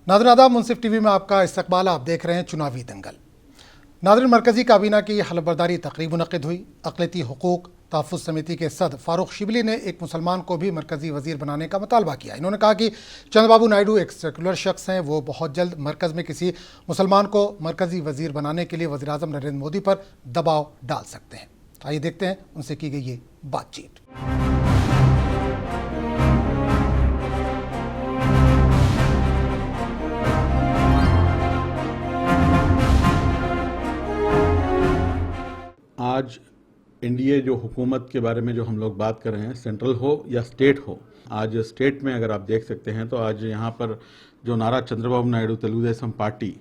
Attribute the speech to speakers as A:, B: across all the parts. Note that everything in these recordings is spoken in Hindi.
A: नाज़रीन आदाब, मुंसिफ टीवी में आपका इस्तकबाल। आप देख रहे हैं चुनावी दंगल। नाज़रीन, मरकज़ी काबीना की हलफबरदारी तकरीब मुनक़िद हुई। अक़लियती हुकूक़ तहफ़्फ़ुज़ समिति के सदर फ़ारूक शिबली ने एक मुसलमान को भी मरकज़ी वज़ीर बनाने का मुतालबा किया। इन्होंने कहा कि चंद्रबाबू नायडू एक सेकुलर शख्स हैं, वो बहुत जल्द मरकज़ में किसी मुसलमान को मरकज़ी वज़ीर बनाने के लिए वज़ीर-ए-आज़म नरेंद्र मोदी पर दबाव डाल सकते हैं। आइए देखते हैं उनसे की गई ये बातचीत।
B: आज एनडीए जो हुकूमत के बारे में जो हम लोग बात कर रहे हैं, सेंट्रल हो या स्टेट हो, आज स्टेट में अगर आप देख सकते हैं तो आज यहाँ पर जो नारा चंद्रबाबू नायडू तेलुगुदेशम पार्टी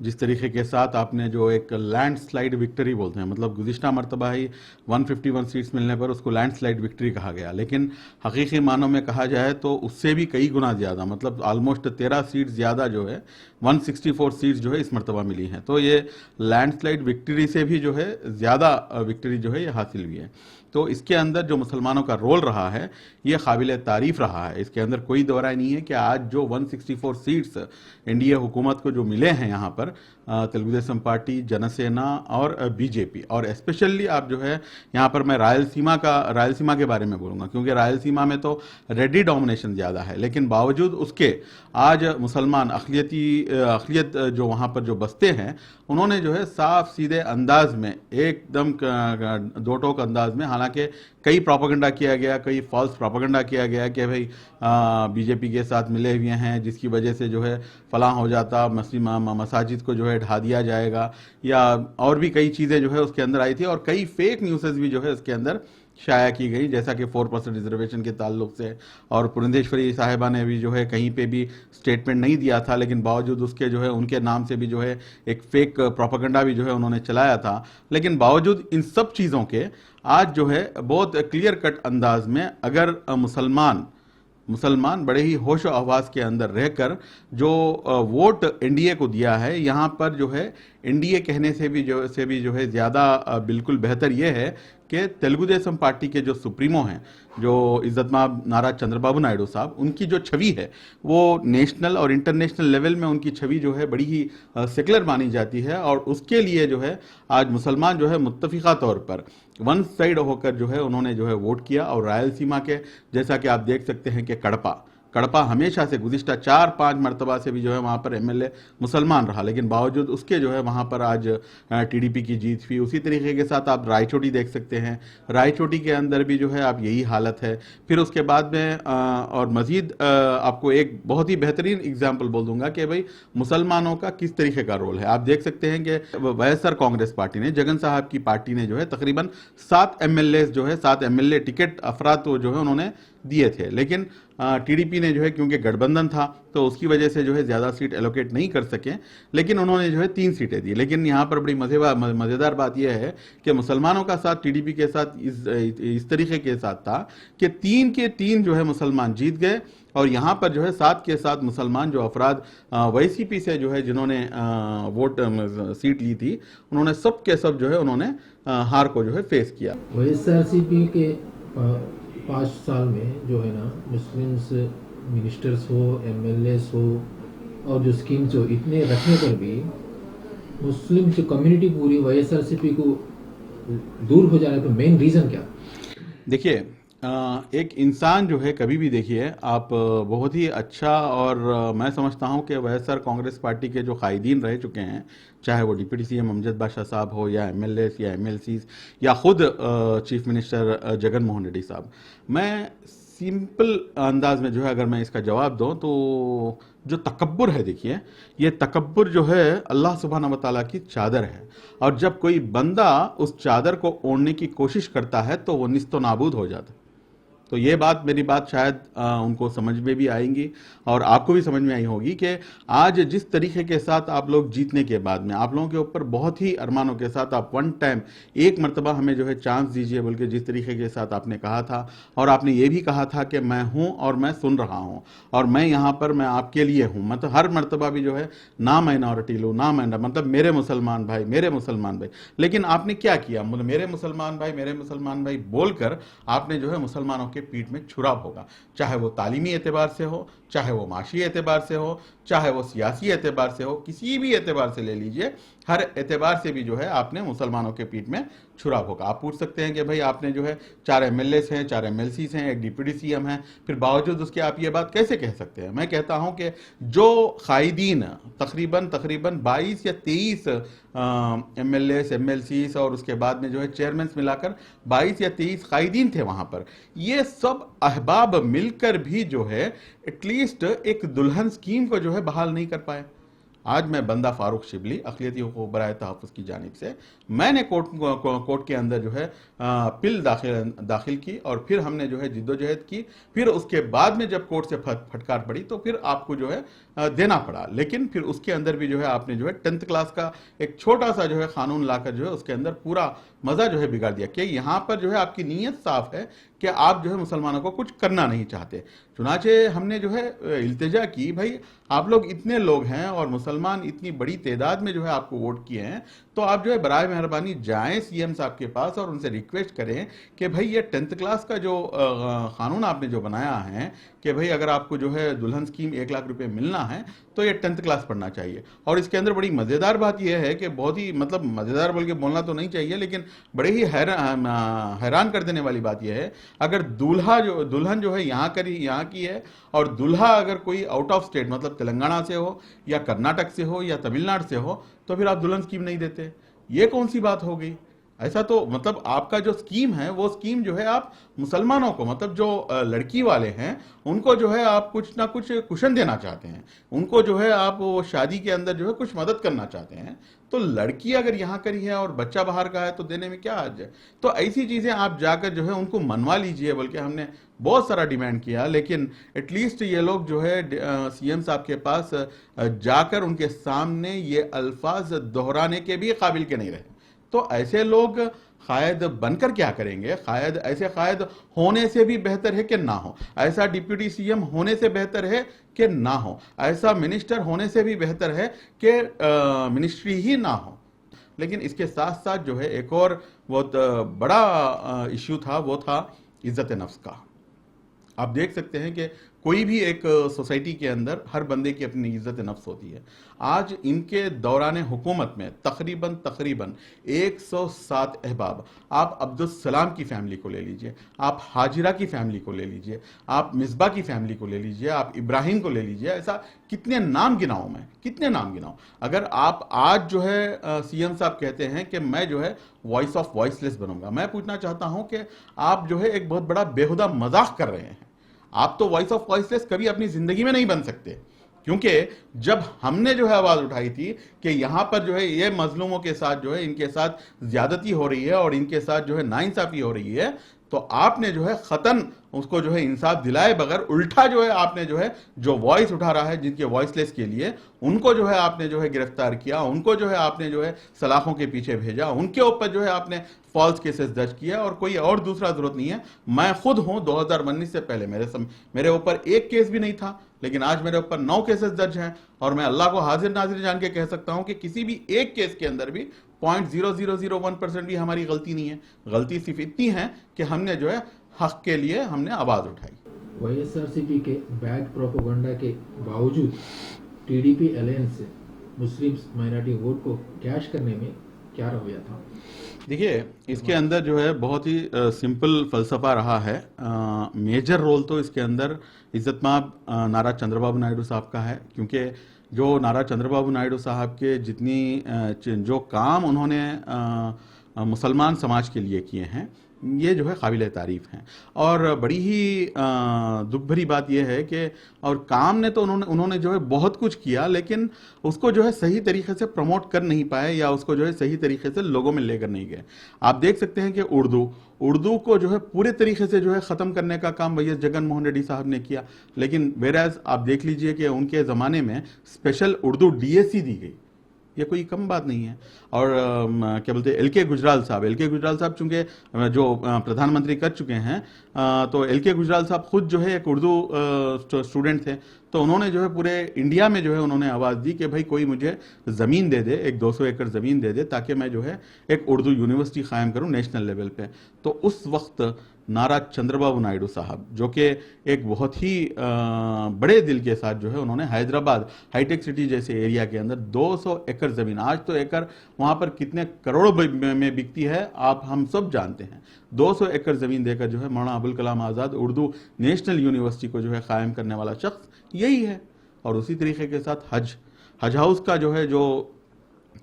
B: जिस तरीके के साथ आपने जो एक लैंडस्लाइड विक्ट्री बोलते हैं, मतलब गुज़िश्ता मरतबा ही 151 सीट्स मिलने पर उसको लैंडस्लाइड विक्ट्री कहा गया, लेकिन हकीकी मानों में कहा जाए तो उससे भी कई गुना ज़्यादा, मतलब ऑलमोस्ट 13 सीट ज़्यादा जो है 164 सीट्स जो है इस मरतबा मिली हैं। तो ये लैंडस्लाइड विक्ट्री से भी जो है ज़्यादा विक्ट्री जो है ये हासिल हुई है। तो इसके अंदर जो मुसलमानों का रोल रहा है ये काबिल तारीफ़ रहा है। इसके अंदर कोई दो राय नहीं है कि आज जो 164 सीट्स एनडीए हुकूमत को जो मिले हैं यहाँ पर तेलुगुदेशम पार्टी, जनसेना और बीजेपी, और स्पेशली आप जो है यहाँ पर मैं रायलसीमा के बारे में बोलूँगा, क्योंकि रायलसीमा में तो रेडी डोमिनेशन ज़्यादा है, लेकिन बावजूद उसके आज मुसलमान अक़लियत जो वहाँ पर जो बसते हैं उन्होंने जो है साफ सीधे अंदाज में, एकदम दो टोक अंदाज में, हालांकि कई प्रोपेगेंडा किया गया, कई फॉल्स प्रोपेगेंडा किया गया कि भाई बीजेपी के साथ मिले हुए हैं जिसकी वजह से जो है फलां हो जाता, मसाजिद को जो है ढा दिया जाएगा, या और भी कई चीज़ें जो है उसके अंदर आई थी, और कई फेक न्यूज़ भी जो है उसके अंदर शाया की गई, जैसा कि 4% रिजर्वेशन के ताल्लुक से, और पुरंदेश्वरी साहिबा ने भी जो है कहीं पे भी स्टेटमेंट नहीं दिया था, लेकिन बावजूद उसके जो है उनके नाम से भी जो है एक फेक प्रोपेगेंडा भी जो है उन्होंने चलाया था। लेकिन बावजूद इन सब चीज़ों के आज जो है बहुत क्लियर कट अंदाज में अगर मुसलमान बड़े ही होश और हवास के अंदर रहकर जो वोट एनडीए को दिया है, यहाँ पर जो है एनडीए कहने से भी जो है ज़्यादा बिल्कुल बेहतर ये है कि तेलुगुदेशम पार्टी के जो सुप्रीमो हैं, जो इज्जतमाब नारा चंद्रबाबू नायडू साहब, उनकी जो छवि है वो नेशनल और इंटरनेशनल लेवल में उनकी छवि जो है बड़ी ही सेकुलर मानी जाती है, और उसके लिए जो है आज मुसलमान जो है मुत्तफिका तौर पर वन साइड होकर जो है उन्होंने जो है वोट किया। और रायलसीमा के जैसा कि आप देख सकते हैं कि कड़पा हमेशा से गुज़िश्ता 4-5 मरतबा से भी जो है वहाँ पर एमएलए मुसलमान रहा, लेकिन बावजूद उसके जो है वहाँ पर आज टीडीपी की जीत हुई। उसी तरीके के साथ आप रायचोटी देख सकते हैं, रायचोटी के अंदर भी जो है आप यही हालत है। फिर उसके बाद में और मज़ीद आपको एक बहुत ही बेहतरीन एग्जाम्पल बोल दूंगा कि भाई मुसलमानों का किस तरीके का रोल है। आप देख सकते हैं कि वाईएसआर कांग्रेस पार्टी ने, जगन साहब की पार्टी ने जो है तकरीबन 7 एमएलए टिकट अफराद तो जो है उन्होंने दिए थे, लेकिन टीडीपी ने जो है क्योंकि गठबंधन था तो उसकी वजह से जो है ज़्यादा सीट एलोकेट नहीं कर सके, लेकिन उन्होंने जो है 3 सीटें दी। लेकिन यहाँ पर बड़ी मज़ेदार बात यह है कि मुसलमानों का साथ टीडीपी के साथ इस तरीके के साथ था कि 3 के 3 जो है मुसलमान जीत गए, और यहाँ पर जो है 7 के 7 मुसलमान जो अफराद वाईसीपी से जो है जिन्होंने वोट सीट ली थी, उन्होंने सब के सब जो है उन्होंने हार को जो है फेस किया।
C: वाईएसआरसीपी के 5 साल में जो है ना, मुस्लिम्स मिनिस्टर्स हो, एमएलएस हो, और जो स्कीम्स हो, इतने रखने पर भी मुस्लिम जो कम्युनिटी पूरी वाईएसआरसीपी को दूर हो जाने का मेन रीज़न क्या?
B: देखिए, एक इंसान जो है कभी भी देखिए आप बहुत ही अच्छा, और मैं समझता हूं कि वाईएसआर कांग्रेस पार्टी के जो कायदीन रह चुके हैं, चाहे वो डिप्टी सीएम अमजद बादशाह साहब हो, या एमएलएस या एमएलसीज, या खुद चीफ मिनिस्टर जगन मोहन रेड्डी साहब, मैं सिंपल अंदाज में जो है अगर मैं इसका जवाब दूं तो जो तकब्बुर है, देखिए ये तकब्बुर जो है अल्लाह सुब्हानहू व तआला की चादर है, और जब कोई बंदा उस चादर को ओढ़ने की कोशिश करता है तो वो निस्तो नाबूद हो जाता है। तो ये मेरी बात शायद उनको समझ में भी आएंगी, और आपको भी समझ में आई होगी कि आज जिस तरीके के साथ आप लोग जीतने के बाद में आप लोगों के ऊपर बहुत ही अरमानों के साथ आप वन टाइम एक मरतबा हमें जो है चांस दीजिए बोल के जिस तरीके के साथ आपने कहा था, और आपने ये भी कहा था कि मैं हूँ और मैं सुन रहा हूँ, और मैं यहाँ पर मैं आपके लिए हूँ, मतलब हर मरतबा भी जो है ना माइनॉरिटी लूँ ना मतलब मेरे मुसलमान भाई, लेकिन आपने क्या किया, मेरे मुसलमान भाई बोलकर आपने जो है मुसलमानों के के पीठ में छुरा होगा, चाहे वो तालीमी एतबार से हो, चाहे वो माशी एतबार से हो, चाहे वो सियासी एतबार से हो, किसी भी एतबार से ले लीजिए, हर एतबार से भी जो है आपने मुसलमानों के पीठ में छुरा होगा। आप पूछ सकते हैं कि भाई आपने जो है 4 MLAs हैं, 4 MLCs हैं, एक डिप्टी CM हैं, फिर बावजूद उसके आप ये बात कैसे कह सकते हैं? मैं कहता हूं कि जो कायदीन तकरीबन 22 या 23 MLAs, MLCs और उसके बाद में जो है चेयरमैन मिलाकर 22 या 23 कायदीन थे वहां पर, ये सब अहबाब मिलकर भी जो है एटलीस्ट एक दुल्हन स्कीम को जो है बहाल नहीं कर पाए। आज मैं बंदा फारूक शिबली अक़लियती हुकूक़ बराए तहफ़्फ़ुज़ की जानिब से मैंने कोर्ट के अंदर जो है पिल दाखिल की और फिर हमने जो है जिद्दोजहद की, फिर उसके बाद में जब कोर्ट से फटकार पड़ी तो फिर आपको जो है देना पड़ा। लेकिन फिर उसके अंदर भी जो है आपने जो है 10th क्लास का एक छोटा सा जो है कानून लाकर जो है उसके अंदर पूरा मज़ा जो है बिगाड़ दिया कि यहाँ पर जो है आपकी नीयत साफ है कि आप जो है मुसलमानों को कुछ करना नहीं चाहते। चुनाचे हमने जो है इल्तिजा की, भाई आप लोग इतने लोग हैं और मुसलमान इतनी बड़ी तादाद में जो है आपको वोट किए हैं, तो आप जो है बराए मेहरबानी जाएं CM साहब के पास और उनसे रिक्वेस्ट करें कि भाई ये 10th क्लास का जो कानून आपने जो बनाया है कि भाई अगर आपको जो है दुल्हन स्कीम 1 लाख रुपए मिलना है तो ये 10th क्लास पढ़ना चाहिए। और इसके अंदर बड़ी मज़ेदार बात यह है कि बहुत ही मतलब मज़ेदार बोल के बोलना तो नहीं चाहिए, लेकिन बड़े ही हैरान कर देने वाली बात यह है, अगर दुल्हन जो है यहाँ की है और दूल्हा अगर कोई आउट ऑफ स्टेट मतलब तेलंगाना से हो या कर्नाटक से हो या तमिलनाडु से हो तो फिर आप दुल्हन स्कीम नहीं देते। ये कौन सी बात हो गई? ऐसा तो मतलब आपका जो स्कीम है वो स्कीम जो है आप मुसलमानों को मतलब जो लड़की वाले हैं उनको जो है आप कुछ ना कुछ कुशन देना चाहते हैं, उनको जो है आप वो शादी के अंदर जो है कुछ मदद करना चाहते हैं। तो लड़की अगर यहाँ करी है और बच्चा बाहर का है तो देने में क्या हर्ज है? तो ऐसी चीज़ें आप जाकर जो है उनको मनवा लीजिए, बल्कि हमने बहुत सारा डिमांड किया, लेकिन एटलीस्ट ये लोग जो है CM साहब के पास जाकर उनके सामने ये अल्फाज दोहराने के भी काबिल के नहीं रहे। तो ऐसे लोग कायद बनकर क्या करेंगे? ऐसे कायद होने से भी बेहतर है कि ना हो, ऐसा डिप्टी CM होने से बेहतर है कि ना हो, ऐसा मिनिस्टर होने से भी बेहतर है कि मिनिस्ट्री ही ना हो। लेकिन इसके साथ साथ जो है एक और बहुत बड़ा इश्यू था, वो था इज्जत नफ्स का। आप देख सकते हैं कि कोई भी एक सोसाइटी के अंदर हर बंदे की अपनी इज्जत नफ्स होती है। आज इनके दौरान हुकूमत में तकरीबन 107 अहबाब, आप अब्दुल सलाम की फैमिली को ले लीजिए, आप हाजिरा की फैमिली को ले लीजिए, आप मिसबा की फैमिली को ले लीजिए, आप इब्राहिम को ले लीजिए, ऐसा कितने नाम गिनाऊं मैं, कितने नाम गिनाऊं। अगर आप आज जो है CM साहब कहते हैं कि मैं जो है वॉइस ऑफ वॉइसलेस बनूंगा, मैं पूछना चाहता हूं कि आप जो है एक बहुत बड़ा बेहुदा मजाक कर रहे हैं। आप तो वॉइस ऑफ वॉइसलेस कभी अपनी जिंदगी में नहीं बन सकते, क्योंकि जब हमने जो है आवाज उठाई थी कि यहां पर जो है ये मजलूमों के साथ जो है इनके साथ ज्यादती हो रही है और इनके साथ जो है नाइंसाफी हो रही है, तो आपने जो है खतन उसको जो है इंसाफ दिलाए बगैर उल्टा जो है आपने जो है जो वॉइस उठा रहा है जिनके वॉइसलेस के लिए, उनको जो है आपने जो है गिरफ्तार किया, उनको जो है आपने जो है सलाखों के पीछे भेजा, उनके ऊपर जो है आपने फॉल्स केसेस दर्ज किया और कोई और दूसरा जरूरत नहीं है। मैं खुद हूं 2019 से पहले मेरे ऊपर एक केस भी नहीं था, लेकिन आज मेरे ऊपर 9 केसेस दर्ज हैं और मैं अल्लाह को हाजिर नाजिर जान के कह सकता हूं कि किसी भी एक केस के अंदर भी 0.0001% भी हमारी गलती नहीं है। गलती सिर्फ इतनी है कि हमने जो है हक के लिए हमने आवाज उठाई।
C: YSRCP के बैड प्रोपेगेंडा के बावजूद TDP अलायंस से मुस्लिम माइनॉरिटी वोट को कैश करने में क्या रवैया था?
B: देखिए, इसके अंदर जो है बहुत ही सिंपल फलसफा रहा है। मेजर रोल तो इसके अंदर इज्जतमाब नारा चंद्रबाबू नायडू साहब का है, क्योंकि जो नारा चंद्रबाबू नायडू साहब के जो काम उन्होंने मुसलमान समाज के लिए किए हैं, ये जो है काबिल तारीफ हैं। और बड़ी ही दुख भरी बात यह है कि और काम ने तो उन्होंने जो है बहुत कुछ किया, लेकिन उसको जो है सही तरीके से प्रमोट कर नहीं पाए या उसको जो है सही तरीके से लोगों में लेकर नहीं गए। आप देख सकते हैं कि उर्दू को जो है पूरे तरीके से जो है ख़त्म करने का काम YS जगन मोहन रेड्डी साहब ने किया, लेकिन वेराज आप देख लीजिए कि उनके ज़माने में स्पेशल उर्दू DSC दी गई। ये कोई कम बात नहीं है। और क्या बोलते हैं, LK गुजराल साहब चूंकि जो प्रधानमंत्री कर चुके हैं, तो LK गुजराल साहब खुद जो है एक उर्दू स्टूडेंट थे, तो उन्होंने जो है पूरे इंडिया में जो है उन्होंने आवाज़ दी कि भाई कोई मुझे ज़मीन दे दे, एक 200 एकड़ ज़मीन दे दे, ताकि मैं जो है एक उर्दू यूनिवर्सिटी कायम करूं नेशनल लेवल पे। तो उस वक्त नारा चंद्रबाबू नायडू साहब, जो कि एक बहुत ही बड़े दिल के साथ जो है उन्होंने हैदराबाद हाईटेक सिटी जैसे एरिया के अंदर 200 एकड़ जमीन, आज तो एकड़ वहां पर कितने करोड़ों में बिकती है आप हम सब जानते हैं, 200 एकड़ जमीन देकर जो है मौलाना अबुल कलाम आज़ाद उर्दू नेशनल यूनिवर्सिटी को जो है कायम करने वाला शख्स यही है। और उसी तरीके के साथ हज हाउस का जो है जो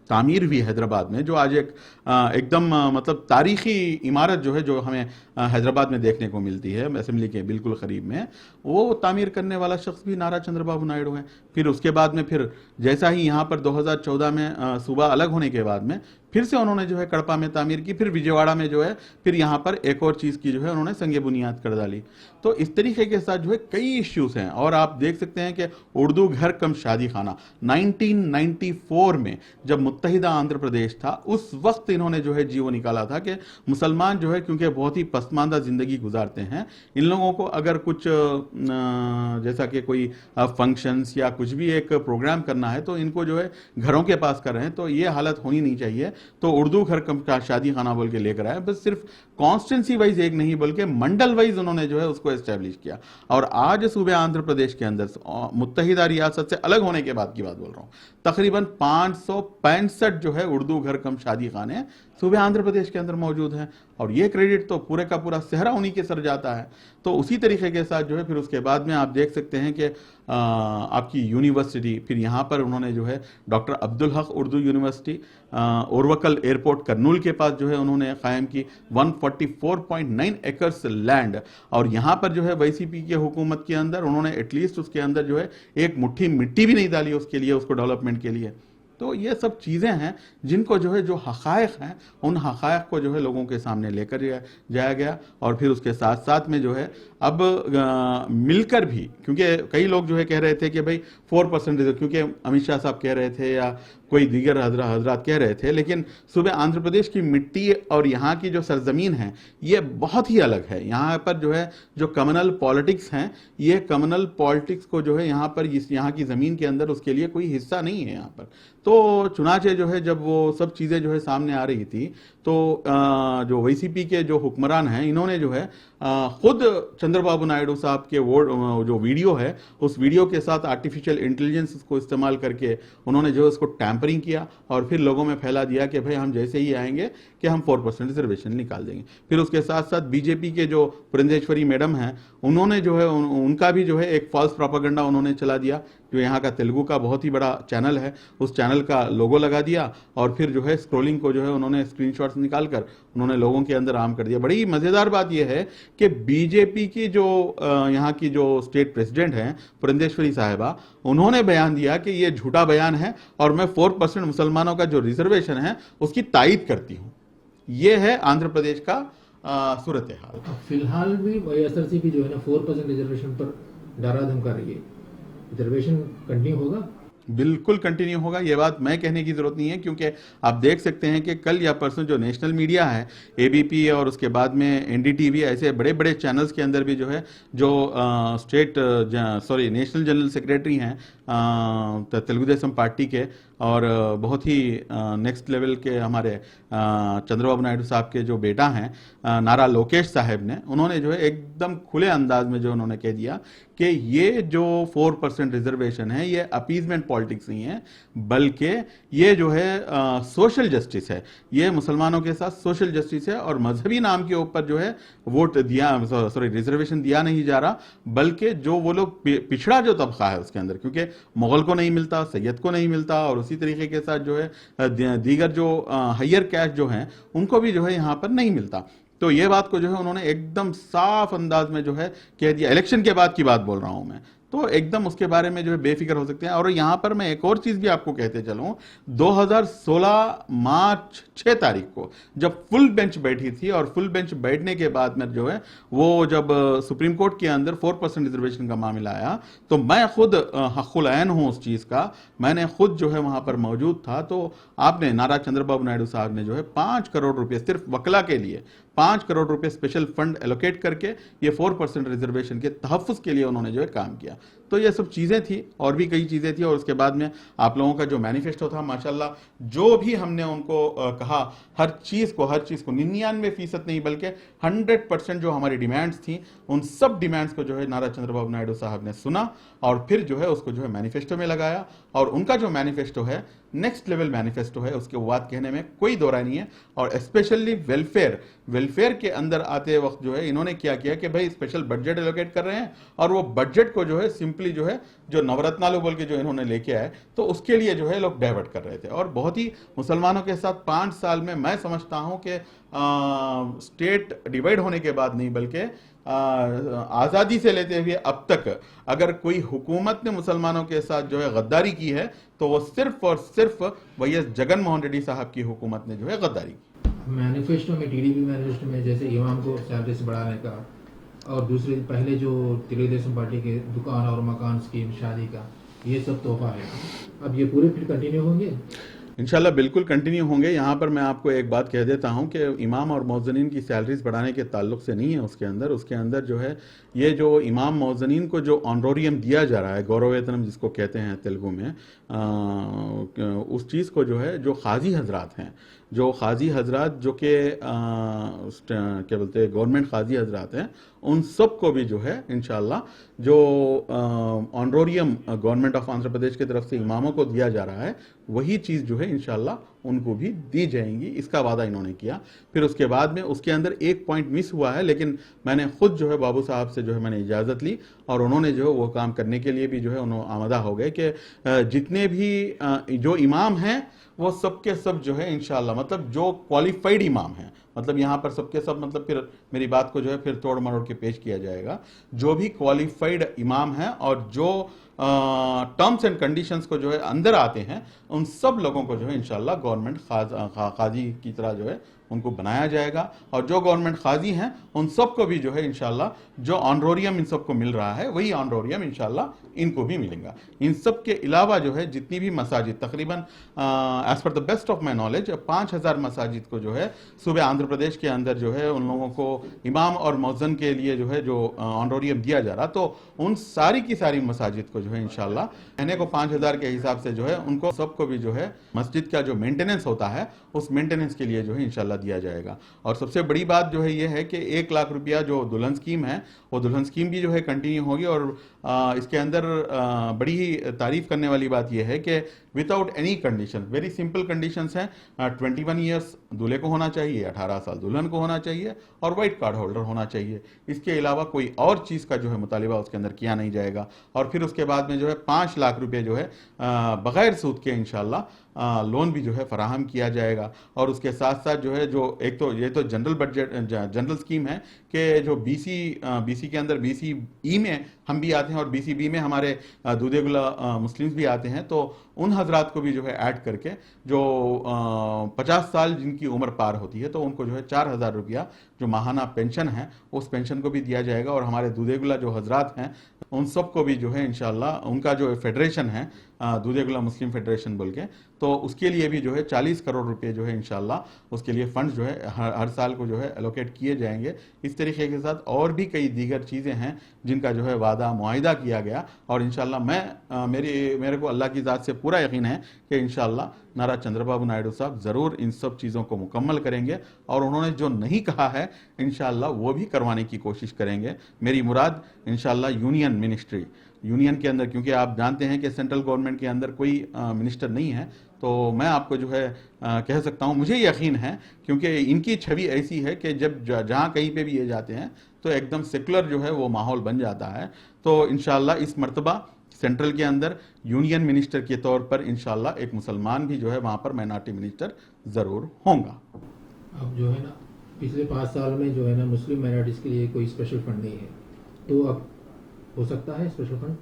B: तामीर हुई हैदराबाद में, जो आज एक एकदम मतलब तारीखी इमारत जो है जो हमें हैदराबाद में देखने को मिलती है असेंबली के बिल्कुल करीब में, वो तामीर करने वाला शख्स भी नारा चंद्रबाबू नायडू है। फिर उसके बाद में फिर जैसा ही यहाँ पर 2014 में सूबा अलग होने के बाद में फिर से उन्होंने जो है कड़पा में तामीर की, फिर विजयवाड़ा में जो है फिर यहाँ पर एक और चीज़ की जो है उन्होंने संगे बुनियाद कर डाली। तो इस तरीके के साथ जो है कई इश्यूज हैं। और आप देख सकते हैं कि उर्दू घर कम शादी खाना 1994 में जब मुत्तहिदा आंध्र प्रदेश था, उस वक्त इन्होंने जो है जीवो निकाला था कि मुसलमान जो है क्योंकि बहुत ही पसमानदा जिंदगी गुजारते हैं, इन लोगों को अगर कुछ जैसा कि कोई फंक्शंस या कुछ भी एक प्रोग्राम करना है तो इनको जो है घरों के पास कर रहे हैं, तो ये हालत होनी नहीं चाहिए। तो उर्दू घर कम शादी खाना बोल के लेकर आए, बस सिर्फ कॉन्स्टेंसी वाइज एक नहीं बल्कि मंडल वाइज उन्होंने जो है उसको एस्टेब्लिश किया। और आज सूबे आंध्र प्रदेश के अंदर मुत्तहिदा रियासत से अलग होने के बाद की बात बोल रहा हूं, तकरीबन 565 जो है उर्दू घर कम शादी खाने सूबे आंध्र प्रदेश के अंदर मौजूद हैं। और ये क्रेडिट तो पूरे का पूरा सेहरा उन्हीं के सर जाता है। तो उसी तरीके के साथ जो है फिर उसके बाद में आप देख सकते हैं कि आपकी यूनिवर्सिटी, फिर यहाँ पर उन्होंने जो है doctor Abdul Haq Urdu university ओरवकल airport Kurnool के पास जो है उन्होंने कायम की 144.9 एकर्स लैंड। और यहाँ पर जो है वाईसीपी की हुकूमत के अंदर उन्होंने एटलीस्ट उसके अंदर जो है एक मुट्ठी मिट्टी भी नहीं डाली उसके लिए, उसको डेवलपमेंट के लिए। तो ये सब चीज़ें हैं जिनको जो है जो हक़ाइक़ हैं उन हक़ाइक़ को जो है लोगों के सामने लेकर जाया गया। और फिर उसके साथ साथ में जो है अब मिलकर भी, क्योंकि कई लोग जो है कह रहे थे कि भाई 4% रिजर्व, क्योंकि अमित शाह साहब कह रहे थे या कोई दीगर हजरात कह रहे थे, लेकिन सूबे आंध्र प्रदेश की मिट्टी और यहाँ की जो सरजमीन है ये बहुत ही अलग है। यहाँ पर जो है जो कम्युनल पॉलिटिक्स हैं, ये कम्युनल पॉलिटिक्स को जो है यहाँ पर यहाँ की ज़मीन के अंदर उसके लिए कोई हिस्सा नहीं है यहाँ पर। तो चुनाचे जो है जब वो सब चीज़ें जो है सामने आ रही थी तो जो वाईसीपी के जो हुक्मरान हैं इन्होंने जो है खुद चंद्रबाबू नायडू साहब के वो जो वीडियो है उस वीडियो के साथ आर्टिफिशियल इंटेलिजेंस को इस्तेमाल करके उन्होंने जो उसको टैंपरिंग किया और फिर लोगों में फैला दिया कि भाई हम जैसे ही आएंगे कि हम 4% रिजर्वेशन निकाल देंगे। फिर उसके साथ साथ बीजेपी के जो पुरंदेश्वरी मैडम हैं उन्होंने जो है उनका भी जो है एक फॉल्स प्रोपेगेंडा उन्होंने चला दिया, जो यहाँ का तेलुगु का बहुत ही बड़ा चैनल है उस चैनल का लोगो लगा दिया और फिर जो है स्क्रोलिंग को जो है उन्होंने स्क्रीनशॉट्स निकालकर उन्होंने लोगों के अंदर आम कर दिया। बड़ी मज़ेदार बात यह है कि बीजेपी की जो यहाँ की जो स्टेट प्रेसिडेंट हैं पुरंदेश्वरी साहिबा, उन्होंने बयान दिया कि ये झूठा बयान है और मैं 4% मुसलमानों का जो रिजर्वेशन है उसकी तायीद करती हूँ। ये है आंध्र प्रदेश का सूरत हाल।
C: फिलहाल भी वाईएसआरसी की जो है ना 4% रिजर्वेशन पर डरा धमका रही है, रिजर्वेशन कंटिन्यू होगा?
B: बिल्कुल कंटिन्यू होगा, ये बात मैं कहने की जरूरत नहीं है, क्योंकि आप देख सकते हैं कि कल या परसों जो नेशनल मीडिया है एबीपी और उसके बाद में एनडीटीवी ऐसे बड़े बड़े चैनल्स के अंदर भी जो है जो नेशनल जनरल सेक्रेटरी हैं तेलुगु देशम पार्टी के और बहुत ही नेक्स्ट लेवल के हमारे चंद्रबाबू नायडू साहब के जो बेटा हैं नारा लोकेश साहब ने, उन्होंने जो है एकदम खुले अंदाज में जो उन्होंने कह दिया कि ये जो 4% रिजर्वेशन है ये अपीजमेंट पॉलिटिक्स नहीं है, बल्कि ये जो है सोशल जस्टिस है, ये मुसलमानों के साथ सोशल जस्टिस है और मजहबी नाम के ऊपर जो है वोट दिया रिजर्वेशन दिया नहीं जा रहा, बल्कि जो वो लोग पिछड़ा जो तबका है उसके अंदर, क्योंकि मुगल को नहीं मिलता, सैयद को नहीं मिलता और उसी तरीके के साथ जो है दीगर जो हायर कैस्ट जो हैं उनको भी जो है यहाँ पर नहीं मिलता। तो ये बात को जो है उन्होंने एकदम साफ अंदाज में जो है कह दिया। इलेक्शन के बाद की बात बोल रहा हूं मैं, तो एकदम उसके बारे में जो है बेफिक्र हो सकते हैं। और यहाँ पर मैं एक और चीज भी आपको कहते चलूं, 2016 मार्च 6 तारीख को जब फुल बेंच बैठी थी और फुल बेंच बैठने के बाद में जो है वो जब सुप्रीम कोर्ट के अंदर 4% रिजर्वेशन का मामला आया तो मैं खुद हक़ुल ऐन हूं उस चीज का, मैंने खुद जो है वहां पर मौजूद था। तो आपने नारा चंद्रबाबू नायडू साहब ने जो है 5 करोड़ रुपए सिर्फ वकला के लिए 5 करोड़ रुपए स्पेशल फंड एलोकेट करके ये 4% रिजर्वेशन के तहफ़्फ़ुज़ के लिए उन्होंने जो है काम किया। तो ये सब चीज़ें थी और भी कई चीज़ें थी। और उसके बाद में आप लोगों का जो मैनिफेस्टो था माशाल्लाह, जो भी हमने उनको कहा हर चीज़ को 99% नहीं बल्कि 100% जो हमारी डिमांड्स थी उन सब डिमांड्स को जो है नारा चंद्रबाबू नायडू साहब ने सुना और फिर जो है उसको जो है मैनिफेस्टो में लगाया। और उनका जो मैनिफेस्टो है नेक्स्ट लेवल मैनिफेस्टो है, उसके बात कहने में कोई दो राय नहीं है। और स्पेशली वेलफेयर के अंदर आते वक्त जो है इन्होंने क्या किया कि भाई स्पेशल बजट एलोकेट कर रहे हैं और वो बजट को जो है सिंपली जो है जो नवरत्नालू बोल के जो इन्होंने लेके आए तो उसके लिए जो है लोग डाइवर्ट कर रहे थे। और बहुत ही मुसलमानों के साथ 5 साल में मैं समझता हूं कि स्टेट डिवाइड होने के बाद नहीं बल्कि आज़ादी से लेते हुए अब तक अगर कोई हुकूमत ने मुसलमानों के साथ जो है गद्दारी की है तो वो सिर्फ और सिर्फ वैएस जगन मोहन रेड्डी साहब की हुकूमत ने जो है गद्दारी की।
C: मैनिफेस्टो में, टीडीपी मैनिफेस्टो में जैसे इमाम को सैलरीज बढ़ाने का और दूसरे पहले जो तेलुगुदेशम पार्टी के दुकान और मकान स्कीम शादी का ये सब तोहफा है, अब ये पूरे फिर कंटिन्यू होंगे?
B: इंशाल्लाह बिल्कुल कंटिन्यू होंगे। यहाँ पर मैं आपको एक बात कह देता हूँ कि इमाम और मौज़नीन की सैलरीज बढ़ाने के ताल्लुक से नहीं है। उसके अंदर जो है ये जो इमाम मौज़नीन को जो ऑनरोरियम दिया जा रहा है, गौरव वेतनम जिसको कहते हैं तेलुगु में, उस चीज़ को जो है जो क़ाज़ी हजरात हैं, जो क़ाज़ी हजरात जो कि क्या बोलते हैं गवर्नमेंट क़ाज़ी हजरात हैं, उन सब को भी जो है इंशाल्लाह जो ऑनरोरियम गवर्नमेंट ऑफ आंध्र प्रदेश की तरफ से इमामों को दिया जा रहा है वही चीज़ जो है इंशाल्लाह उनको भी दी जाएंगी, इसका वादा इन्होंने किया। फिर उसके बाद में उसके अंदर एक पॉइंट मिस हुआ है, लेकिन मैंने खुद जो है बाबू साहब से जो है मैंने इजाज़त ली और उन्होंने जो है वो काम करने के लिए भी जो है उन्होंने आमदा हो गए कि जितने भी जो इमाम हैं वो सबके सब जो है इंशाल्लाह मतलब जो क्वालिफाइड इमाम हैं, मतलब यहाँ पर सबके सब मतलब फिर मेरी बात को जो है फिर तोड़ मरोड़ के पेश किया जाएगा, जो भी क्वालिफाइड इमाम हैं और जो टर्म्स एंड कंडीशंस को जो है अंदर आते हैं उन सब लोगों को जो है इंशाल्लाह गवर्नमेंट काजी की तरह जो है उनको बनाया जाएगा। और जो गवर्नमेंट काजी हैं उन सबको भी जो है इंशाल्लाह जो ऑनरोरियम इन सबको मिल रहा है वही ऑनरोरियम इंशाल्लाह इनको भी मिलेगा। इन सब के अलावा जो है जितनी भी मसाजिद तकरीबन as per the best of my knowledge 5000 मसाजिद को जो है सुबह आंध्र प्रदेश के अंदर जो है उन लोगों को इमाम और मौज़न के लिए जो है जो ऑनरोरियम दिया जा रहा, तो उन सारी की सारी मसाजिद को जो है इंशाल्लाह महीने को 5000 के हिसाब से जो है उनको सबको भी जो है मस्जिद का जो मेंटेनेंस होता है उस मेंटेनेंस के लिए जो है इंशाल्लाह दिया जाएगा। और सबसे बड़ी बात जो है ये है कि 1 लाख रुपया जो दुल्हन स्कीम है वो दुल्हन स्कीम भी जो है कंटिन्यू होगी। और इसके अंदर बड़ी ही तारीफ करने वाली बात यह है कि without any condition, very simple conditions हैं, 21 ईयर्स दूल्हे को होना चाहिए, 18 साल दुल्हन को होना चाहिए और वाइट कार्ड होल्डर होना चाहिए। इसके अलावा कोई और चीज़ का जो है मुतालिबा उसके अंदर किया नहीं जाएगा। और फिर उसके बाद में जो है 5 लाख रुपये जो है बगैर सूद के इंशाल्लाह लोन भी जो है फराहम किया जाएगा। और उसके साथ साथ जो है जो एक तो ये तो जनरल बजट जनरल स्कीम है कि जो बीसी के अंदर BCE में हम भी आते हैं और BCB में हमारे दूधे गुला मुस्लिम्स भी आते हैं, तो उन हजरात को भी जो है ऐड करके जो 50 साल जिनकी उम्र पार होती है तो उनको जो है 4000 रुपया जो माहाना पेंशन है उस पेंशन को भी दिया जाएगा। और हमारे दूधे गुला जो हजरात हैं उन सब को भी जो है इंशाल्लाह उनका जो फेडरेशन है दूधे गुला मुस्लिम फेडरेशन बोल के, तो उसके लिए भी जो है 40 करोड़ रुपए जो है इंशाल्लाह उसके लिए फंड जो है हर साल को जो है एलोकेट किए जाएंगे। इस तरीके के साथ और भी कई दीगर चीज़ें हैं जिनका जो है वादा मुआहिदा किया गया। और इंशाल्लाह मैं मेरे को अल्लाह की ज़ात से पूरा यकीन है कि इंशाल्लाह नारा चंद्रबाबू नायडू साहब ज़रूर इन सब चीज़ों को मुकम्मल करेंगे और उन्होंने जो नहीं कहा है इंशाल्लाह वो भी करवाने की कोशिश करेंगे। मेरी मुराद इंशाल्लाह यूनियन के अंदर, क्योंकि आप जानते हैं कि सेंट्रल गवर्नमेंट के अंदर कोई मिनिस्टर नहीं है, तो मैं आपको जो है कह सकता हूं मुझे यकीन है क्योंकि इनकी छवि ऐसी है कि जब जहां कहीं पे भी ये जाते हैं तो एकदम सेकुलर जो है वो माहौल बन जाता है। तो इंशाल्लाह इस मर्तबा सेंट्रल के अंदर यूनियन मिनिस्टर के तौर पर इंशाल्लाह एक मुसलमान भी जो है वहां पर माइनॉरिटी मिनिस्टर ज़रूर होगा।
C: अब जो है ना पिछले 5 साल में जो है ना मुस्लिम माइनॉरिटीज़ के लिए कोई स्पेशल फंड नहीं है, तो अब हो सकता है स्पेशल फंड?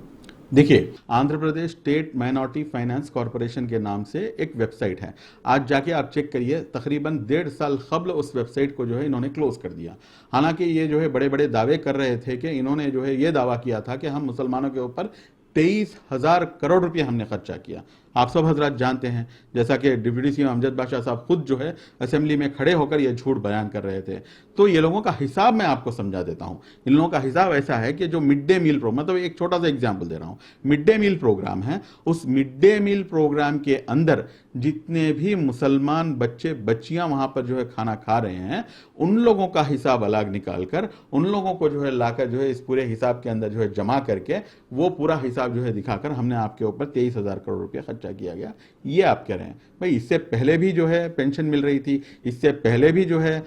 B: देखिए, Andhra Pradesh state minority finance corporation के नाम से एक वेबसाइट है, आज जाके आप चेक करिए, तकरीबन 1.5 साल कबल उस वेबसाइट को जो है इन्होंने क्लोज कर दिया। हालांकि ये जो है बड़े बड़े दावे कर रहे थे कि इन्होंने जो है ये दावा किया था कि हम मुसलमानों के ऊपर 23,000 करोड़ रुपए हमने खर्चा किया। आप सब हजरात जानते हैं, जैसा कि डिप्टी सीएम अमजद बादशाह साहब खुद जो है असेंबली में खड़े होकर ये झूठ बयान कर रहे थे। तो ये लोगों का हिसाब मैं आपको समझा देता हूं। इन लोगों का हिसाब ऐसा है कि जो मिड डे मील प्रोग्राम, मतलब एक छोटा सा एग्जाम्पल दे रहा हूं, मिड डे मील प्रोग्राम है, उस मिड डे मील प्रोग्राम के अंदर जितने भी मुसलमान बच्चे बच्चियां वहां पर जो है खाना खा रहे हैं, उन लोगों का हिसाब अलग निकालकर उन लोगों को जो है लाकर जो है इस पूरे हिसाब के अंदर जो है जमा करके वो पूरा हिसाब जो है दिखाकर हमने आपके ऊपर 23,000 करोड़ रुपया खर्चा किया गया। ये आप कह रहे हैं भाई, इससे पहले भी जो है पेंशन मिल रही थी, इससे पहले भी जो है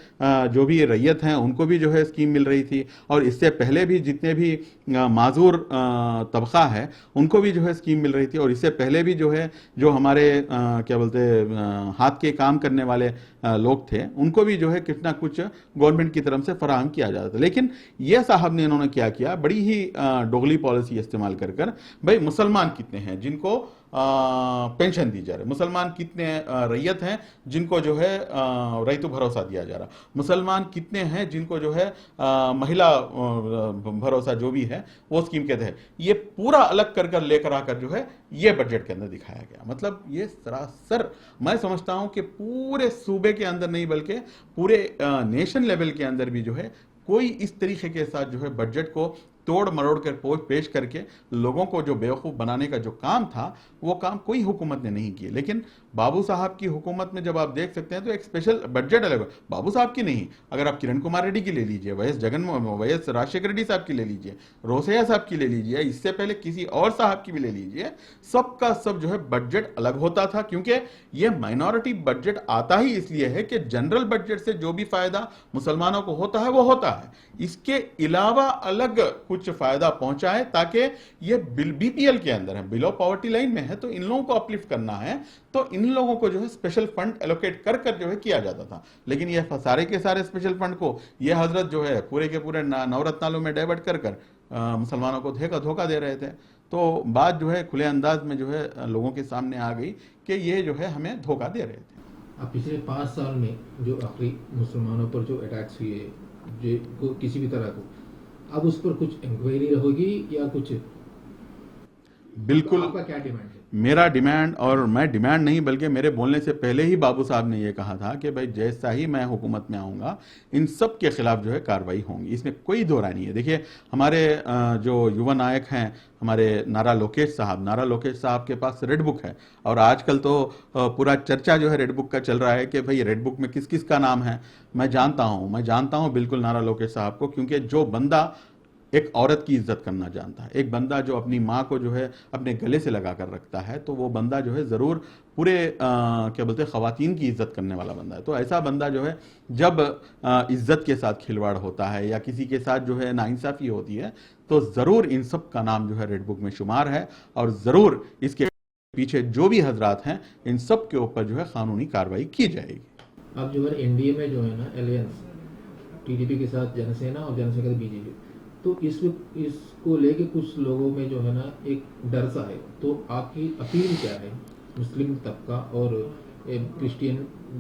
B: जो भी रैयत हैं उनको भी जो है स्कीम मिल रही थी, और इससे पहले भी जितने भी माजूर तबका है उनको भी जो है स्कीम मिल रही थी, और इससे पहले भी जो है जो हमारे क्या बोलते हैं हाथ के काम करने वाले लोग थे उनको भी जो है कुछ ना कुछ गवर्नमेंट की तरफ से फराहम किया जाता था। लेकिन ये साहब ने इन्होंने क्या किया, बड़ी ही दोगली पॉलिसी इस्तेमाल कर भाई मुसलमान कितने हैं जिनको पेंशन दी जा रही है, मुसलमान कितने रैयत हैं जिनको जो है रैयतु भरोसा दिया जा रहा, मुसलमान कितने हैं जिनको जो है महिला भरोसा जो भी है वो स्कीम के तहत, ये पूरा अलग कर लेकर आकर जो है ये बजट के अंदर दिखाया गया। मतलब ये सरासर मैं समझता हूं कि पूरे सूबे के अंदर नहीं बल्कि पूरे नेशन लेवल के अंदर भी जो है कोई इस तरीके के साथ जो है बजट को तोड़ मरोड़ कर पेश करके लोगों को जो बेवकूफ़ बनाने का जो काम था वो काम कोई हुकूमत ने नहीं किया। लेकिन बाबू साहब की हुकूमत में जब आप देख सकते हैं तो एक स्पेशल बजट अलग, बाबू साहब की नहीं, अगर आप किरण कुमार रेड्डी की ले लीजिए, वाईएस राजशेखर रेड्डी साहब की ले लीजिए, रोसैया साहब की ले लीजिए, इससे पहले किसी और साहब की भी ले लीजिए, सबका सब जो है बजट अलग होता था। क्योंकि ये माइनॉरिटी बजट आता ही इसलिए है कि जनरल बजट से जो भी फायदा मुसलमानों को होता है वो होता है, इसके अलावा अलग कुछ फायदा पहुंचाए ताकि ये बीपीएल के अंदर है, बिलो पॉवर्टी लाइन में है, तो इन लोगों को अपलिफ्ट करना है, तो इन लोगों को जो है स्पेशल फंड एलोकेट कर जो है किया जाता था। लेकिन ये सारे के सारे स्पेशल फंड को ये हजरत जो है पूरे के पूरे नवरत्नालू में डाइवर्ट कर मुसलमानों को धोखा दे रहे थे। तो बात जो है खुले अंदाज में जो है लोगों के सामने आ गई कि ये जो है हमें धोखा दे रहे थे।
C: अब पिछले 5 साल में जो आखिरी मुसलमानों पर जो अटैक्स हुए जो किसी भी तरह को, अब उस पर कुछ इंक्वायरी होगी या कुछ?
B: बिल्कुल,
C: तो आपका क्या डिमांड है?
B: मेरा डिमांड, और मैं डिमांड नहीं बल्कि मेरे बोलने से पहले ही बाबू साहब ने यह कहा था कि भाई जैसा ही मैं हुकूमत में आऊँगा इन सब के खिलाफ जो है कार्रवाई होंगी, इसमें कोई दो राय नहीं है। देखिए हमारे जो युवा नायक हैं हमारे नारा लोकेश साहब के पास रेड बुक है, और आजकल तो पूरा चर्चा जो है रेड बुक का चल रहा है कि भाई रेड बुक में किस किस का नाम है। मैं जानता हूं बिल्कुल नारा लोकेश साहब को, क्योंकि जो बंदा एक औरत की इज्जत करना जानता है, एक बंदा जो अपनी माँ को जो है अपने गले से लगा कर रखता है, तो वो बंदा जो है ज़रूर पूरे क्या बोलते हैं ख़वातीन की इज्जत करने वाला बंदा है। तो ऐसा बंदा जो है जब इज्जत के साथ खिलवाड़ होता है या किसी के साथ जो है नाइंसाफ़ी होती है तो ज़रूर इन सब का नाम जो है रेड बुक में शुमार है, और ज़रूर इसके पीछे जो भी हजरात हैं इन सब के ऊपर जो है कानूनी कार्रवाई की जाएगी।
C: अब जो है एनडीए में जो है ना अलायंस टीडीपी के साथ जनसेना और जनसेना के बीजेपी, तो इसको लेके कुछ लोगों में जो है ना एक डर सा है, तो आपकी अपील क्या है मुस्लिम तबका और क्रिश्चियन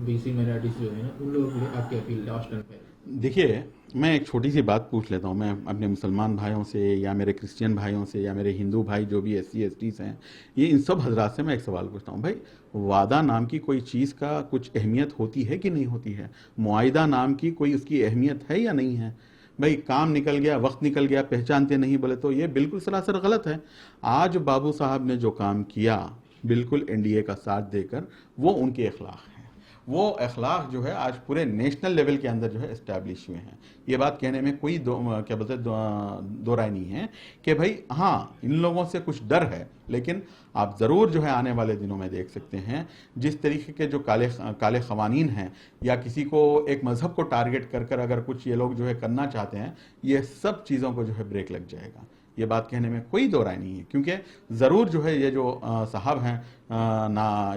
C: बीसी माइनॉरिटीज जो है ना उन लोगों के लिए आपकी अपील लास्ट एंड फाइनल?
B: देखिए मैं एक छोटी सी बात पूछ लेता हूँ, मैं अपने मुसलमान भाइयों से या मेरे क्रिश्चियन भाइयों से या मेरे हिंदू भाई जो भी SC STs हैं, ये इन सब हजरात से मैं एक सवाल पूछता हूँ, भाई वादा नाम की कोई चीज़ का कुछ अहमियत होती है कि नहीं होती है? मुआहिदा नाम की कोई उसकी अहमियत है या नहीं है? भाई काम निकल गया, वक्त निकल गया, पहचानते नहीं बोले तो ये बिल्कुल सरासर गलत है। आज बाबू साहब ने जो काम किया बिल्कुल NDA का साथ देकर, वो उनके अखलाक हैं, वो अखलाक जो है आज पूरे नेशनल लेवल के अंदर जो है इस्टेब्लिश हुए हैं। ये बात कहने में कोई दो राय नहीं है कि भाई हाँ इन लोगों से कुछ डर है, लेकिन आप ज़रूर जो है आने वाले दिनों में देख सकते हैं जिस तरीके के जो काले क़वानीन हैं या किसी को एक मज़हब को टारगेट कर अगर कुछ ये लोग जो है करना चाहते हैं, ये सब चीज़ों को जो है ब्रेक लग जाएगा। ये बात कहने में कोई दो राय नहीं है, क्योंकि ज़रूर जो है ये जो साहब हैं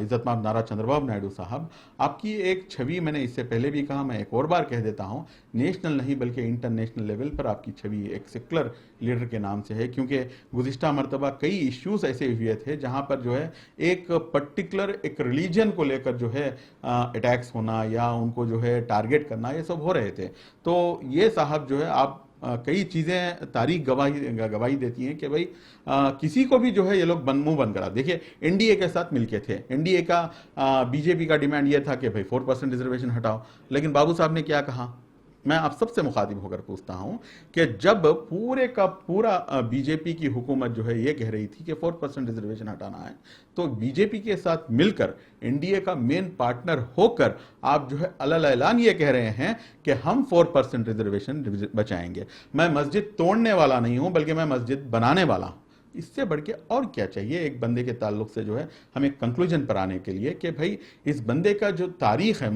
B: इज़्ज़तमाब नारा चंद्रबाबू नायडू साहब, आपकी एक छवि मैंने इससे पहले भी कहा, मैं एक और बार कह देता हूँ, नेशनल नहीं बल्कि इंटरनेशनल लेवल पर आपकी छवि एक सेकुलर लीडर के नाम से है। क्योंकि गुज़िश्ता मरतबा कई इश्यूज़ ऐसे हुए थे जहाँ पर जो है एक पर्टिकुलर एक रिलीजन को लेकर जो है अटैक्स होना या उनको जो है टारगेट करना, ये सब हो रहे थे। तो ये साहब जो है आप कई चीज़ें तारीख गवाही देती हैं कि भाई किसी को भी जो है ये लोग मुंह बंद करा। देखिए एनडीए के साथ मिलके थे, एनडीए का बीजेपी का डिमांड ये था कि भाई 4% रिजर्वेशन हटाओ, लेकिन बाबू साहब ने क्या कहा? मैं आप सबसे मुखातिब होकर पूछता हूं कि जब पूरे का पूरा बीजेपी की हुकूमत जो है ये कह रही थी कि 4% रिजर्वेशन हटाना है, तो बीजेपी के साथ मिलकर एनडीए का मेन पार्टनर होकर आप जो है अलल ऐलान ये कह रहे हैं कि हम 4% रिजर्वेशन बचाएंगे। मैं मस्जिद तोड़ने वाला नहीं हूं, बल्कि मैं मस्जिद बनाने वाला हूं। इससे बढ़ के और क्या चाहिए एक बंदे के ताल्लुक से जो है हमें कंक्लूजन पर आने के लिए कि भाई इस बंदे का जो तारीख है,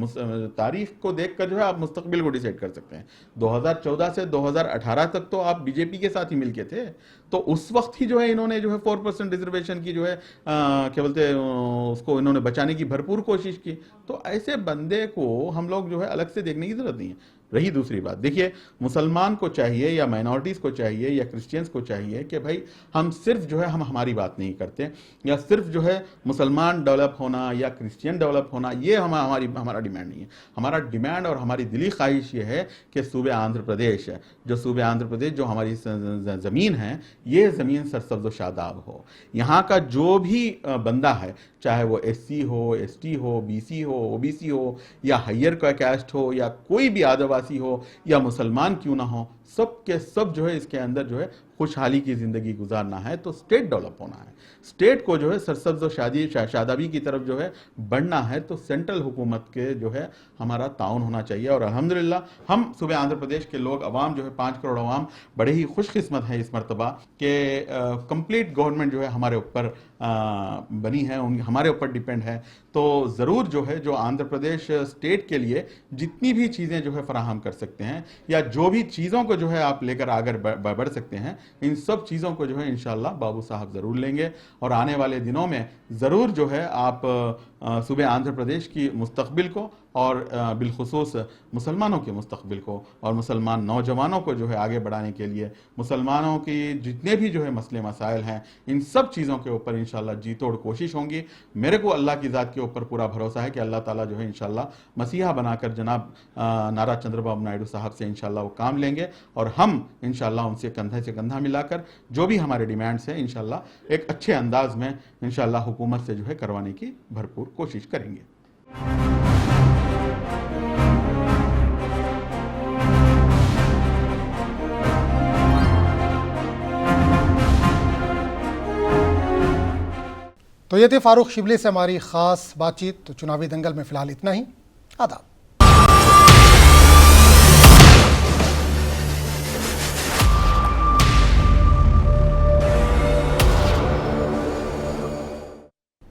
B: तारीख को देखकर जो है आप मुस्तकबिल को डिसाइड कर सकते हैं। 2014 से 2018 तक तो आप बीजेपी के साथ ही मिलके थे, तो उस वक्त ही जो है इन्होंने जो है 4% रिजर्वेशन की जो है क्या बोलते हैं उसको इन्होंने बचाने की भरपूर कोशिश की। तो ऐसे बंदे को हम लोग जो है अलग से देखने की जरूरत नहीं है। रही दूसरी बात, देखिए मुसलमान को चाहिए या माइनॉरिटीज को चाहिए या क्रिश्चियंस को चाहिए कि भाई हम सिर्फ जो है हम हमारी बात नहीं करते, या सिर्फ जो है मुसलमान डेवलप होना या क्रिश्चियन डेवलप होना ये हमारा डिमांड नहीं है। हमारा डिमांड और हमारी दिली ख्वाहिश ये है कि सूबे आंध्र प्रदेश जो हमारी ज़मीन है, ये ज़मीन सरसब्ज़ व शादाब हो। यहाँ का जो भी बंदा है, चाहे वो SC हो, ST हो, BC हो, OBC हो, या हायर का कैस्ट हो, या कोई भी आदिवासी हो, या मुसलमान क्यों ना हो, सब के सब जो है इसके अंदर जो है खुशहाली की ज़िंदगी गुजारना है तो स्टेट डेवलप होना है। स्टेट को जो है सरसब्ज़ व शादाबी की तरफ जो है बढ़ना है तो सेंट्रल हुकूमत के जो है हमारा ताउन होना चाहिए। और अल्हम्दुलिल्लाह हम सूबे आंध्र प्रदेश के लोग अवाम जो है 5 करोड़ अवाम बड़े ही खुशकिस्मत हैं इस मरतबा कि कंप्लीट गवर्नमेंट जो है हमारे ऊपर बनी है, हमारे ऊपर डिपेंड है। तो ज़रूर जो है जो आंध्र प्रदेश स्टेट के लिए जितनी भी चीज़ें जो है फराहम कर सकते हैं या जो भी चीज़ों को जो है आप लेकर आगे बढ़ सकते हैं, इन सब चीज़ों को जो है इंशाल्लाह बाबू साहब ज़रूर लेंगे। और आने वाले दिनों में ज़रूर जो है आप सूबे आंध्र प्रदेश की मुस्तकबिल को और बिलखुसूस मुसलमानों के मुस्तकबिल को और मुसलमान नौजवानों को जो है आगे बढ़ाने के लिए मुसलमानों की जितने भी जो है मसले मसाइल हैं, इन सब चीज़ों के ऊपर इंशाल्लाह जी तोड़ कोशिश होंगी। मेरे को अल्लाह की ज़ात के ऊपर पूरा भरोसा है कि अल्लाह ताला जो है इंशाल्लाह मसीहा बनाकर जनाब नारा चंद्रबाबू नायडू साहब से इंशाल्लाह वो काम लेंगे और हम इंशाल्लाह उनसे कंधे से कंधा मिलाकर जो भी हमारे डिमांड्स हैं इंशाल्लाह एक अच्छे अंदाज में इंशाल्लाह हुकूमत से जो है करवाने की भरपूर कोशिश करेंगे।
A: तो ये थे फारूक शिबली से हमारी खास बातचीत। तो चुनावी दंगल में फिलहाल इतना ही। आदाब।